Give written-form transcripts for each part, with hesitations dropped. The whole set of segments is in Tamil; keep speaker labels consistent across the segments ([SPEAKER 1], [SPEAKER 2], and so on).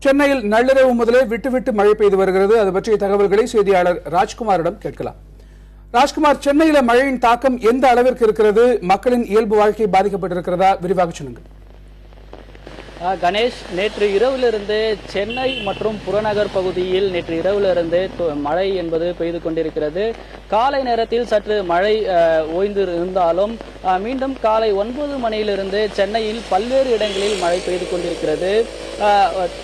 [SPEAKER 1] சென்னையில் நள்ளிரவு முதலே விட்டு விட்டு மழை பெய்து வருகிறது. அது பற்றிய தகவல்களை செய்தியாளர் ராஜ்குமாரிடம் கேட்கலாம். ராஜ்குமார், சென்னையில மழையின் தாக்கம் எந்த அளவிற்கு இருக்கிறது? மக்களின் இயல்பு வாழ்க்கை பாதிக்கப்பட்டிருக்கிறதா? விரிவாக சொல்லுங்கள்.
[SPEAKER 2] கணேஷ், நேற்று இரவிலிருந்து சென்னை மற்றும் புறநகர் பகுதியில் நேற்று இரவிலிருந்து மழை என்பது பெய்து கொண்டிருக்கிறது. காலை நேரத்தில் சற்று மழை ஓய்ந்து இருந்தாலும் மீண்டும் காலை 9 மணியிலிருந்து சென்னையில் பல்வேறு இடங்களில் மழை பெய்து கொண்டிருக்கிறது.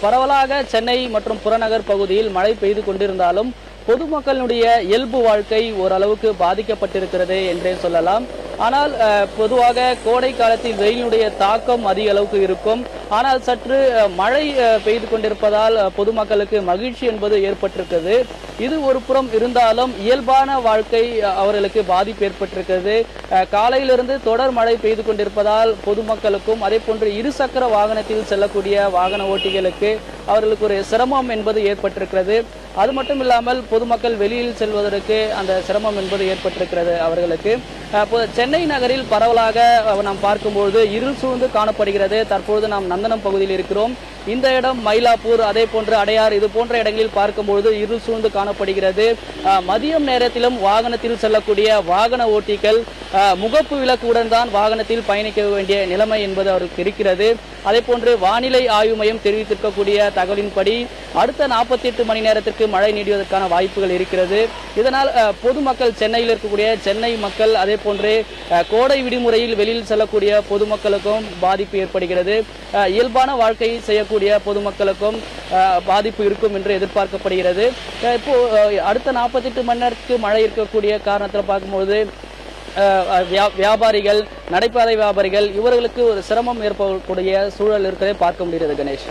[SPEAKER 2] பரவலாக சென்னை மற்றும் புறநகர் பகுதியில் மழை பெய்து கொண்டிருந்தாலும் பொதுமக்களுடைய இயல்பு வாழ்க்கை ஓரளவுக்கு பாதிக்கப்பட்டிருக்கிறது என்றே சொல்லலாம். ஆனால் பொதுவாக கோடை காலத்தில் வெயிலுடைய தாக்கம் அதிக அளவுக்கு இருக்கும். ஆனால் சற்று மழை பெய்து கொண்டிருப்பதால் பொதுமக்களுக்கு மகிழ்ச்சி என்பது ஏற்பட்டிருக்கிறது. இது ஒரு புறம் இருந்தாலும் இயல்பான வாழ்க்கை அவர்களுக்கு பாதிப்பு ஏற்பட்டிருக்கிறது. காலையிலிருந்து தொடர் மழை பெய்து கொண்டிருப்பதால் பொதுமக்களுக்கும் அதே போன்று இருசக்கர வாகனத்தில் செல்லக்கூடிய வாகன ஓட்டிகளுக்கு அவர்களுக்கு ஒரு சிரமம் என்பது ஏற்பட்டிருக்கிறது. அது மட்டும் இல்லாமல் பொதுமக்கள் வெளியில் செல்வதற்கு அந்த சிரமம் என்பது ஏற்பட்டிருக்கிறது அவர்களுக்கு. சென்னை நகரில் பரவலாக நாம் பார்க்கும்போது இருள் சூழ்ந்து காணப்படுகிறது. தற்பொழுது நாம் நந்தனம் பகுதியில் இருக்கிறோம். இந்த இடம் மயிலாப்பூர், அதே போன்று அடையார், இது போன்ற இடங்களில் பார்க்கும்போது இருள் சூழ்ந்து காணப்படுகிறது. மதியம் நேரத்திலும் வாகனத்தில் செல்லக்கூடிய வாகன ஓட்டிகள் முகப்பு விளக்குடன் தான் வாகனத்தில் பயணிக்க வேண்டிய நிலைமை என்பது அவருக்கு இருக்கிறது. அதே போன்று வானிலை ஆய்வு மையம் தெரிவித்திருக்கக்கூடிய தகவலின்படி அடுத்த 48 மணி நேரத்திற்கு மழை நீடிவதற்கான வாய்ப்புகள் இருக்கிறது. இதனால் பொதுமக்கள், சென்னையில் இருக்கக்கூடிய சென்னை மக்கள், அதே போன்று கோடை விடுமுறையில் வெளியில் செல்லக்கூடிய பொதுமக்களுக்கும் பாதிப்பு ஏற்படுகிறது. இயல்பான வாழ்க்கை செய்யக்கூடிய பொதுமக்களுக்கும் பாதிப்பு இருக்கும் என்று எதிர்பார்க்கப்படுகிறது. இப்போ அடுத்த 48 மணி நேரத்துக்கு மழை இருக்கக்கூடிய காரணத்தில் பார்க்கும்போது வியாபாரிகள், நடைபாதை வியாபாரிகள், இவர்களுக்கு ஒரு சிரமம் ஏற்படக்கூடிய சூழல் இருக்கிறதை பார்க்க முடிகிறது. கணேஷ்.